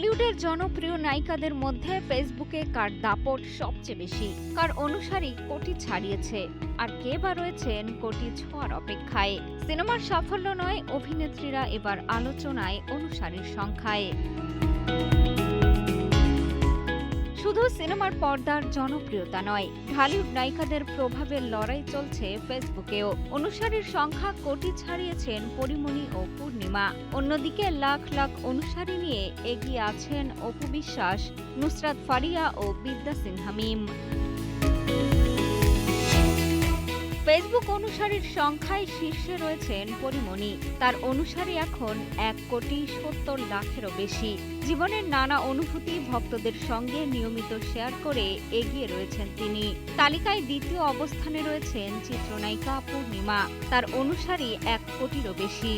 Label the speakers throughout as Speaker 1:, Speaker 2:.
Speaker 1: ঢালিউডের জনপ্রিয় নায়িকাদের মধ্যে ফেসবুকে কার দাপট সবচেয়ে বেশি, কার অনুসারী কোটি ছাড়িয়েছে, আর কে বা রয়েছেন কোটি ছোঁয়ার অপেক্ষায়। সিনেমার সাফল্য নয়, অভিনেত্রীরা এবার আলোচনায় অনুসারীর সংখ্যায়। শুধু সিনেমার পর্দার জনপ্রিয়তা নয়, ঢালিউড নায়িকাদের প্রভাবের লড়াই চলছে ফেসবুকেও। অনুসারীর সংখ্যা কোটি ছাড়িয়েছেন পরীমনি ও পূর্ণিমা। অন্যদিকে লাখ লাখ অনুসারী নিয়ে এগিয়ে আছেন অপু বিশ্বাস, নুসরাত ফারিয়া ও বিদ্যা সিনহা মিম। ফেসবুক অনুসারীর সংখ্যায় শীর্ষে রয়েছেন পরীমনি। তার অনুসারী এখন 1,70,00,000-এরও বেশি। জীবনের নানা অনুভূতি ভক্তদের সঙ্গে নিয়মিত শেয়ার করে এগিয়ে রয়েছেন তিনি। তালিকায় দ্বিতীয় অবস্থানে রয়েছেন চিত্রনায়িকা পূর্ণিমা। তার অনুসারী 1 কোটিরও বেশি।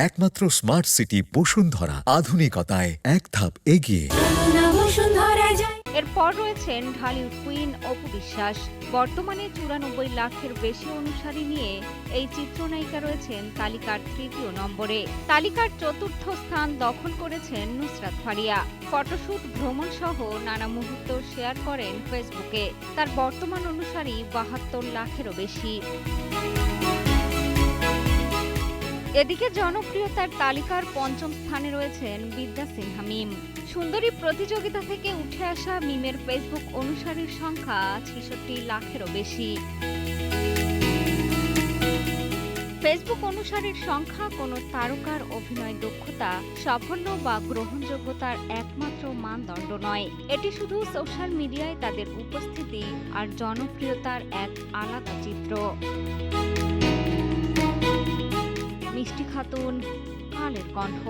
Speaker 2: একমাত্র স্মার্ট সিটি বসুন্ধরা, আধুনিকতায় এক ধাপ এগিয়ে।
Speaker 1: এরপর রয়েছেন ঢালিউড কুইন অপু বিশ্বাস। বর্তমানে 94 লাখের বেশি অনুসারী নিয়ে এই চিত্রনায়িকা রয়েছেন তালিকার 3য় নম্বরে। তালিকার 4র্থ স্থান দখল করেছেন নুসরাত ফারিয়া। ফটোশুট, ভ্রমণ সহ নানা মুহূর্ত শেয়ার করেন ফেসবুকে। তার বর্তমান অনুসারী 72 লাখেরও বেশি। এদিকে জনপ্রিয়তার তালিকার 5ম স্থানে রয়েছেন বিদ্যা সিনহা মিম। সুন্দরী প্রতিযোগিতা থেকে উঠে আসা মিমের ফেসবুক অনুসারীর সংখ্যা 66 লাখেরও বেশি। ফেসবুক অনুসারীর সংখ্যা কোনো তারকার অভিনয় দক্ষতা, সাফল্য বা গ্রহণযোগ্যতার একমাত্র মানদণ্ড নয়। এটি শুধু সোশ্যাল মিডিয়ায় তাদের উপস্থিতি আর জনপ্রিয়তার এক আলাদা চিত্র। মিষ্টি খাতুন, কালের কণ্ঠ।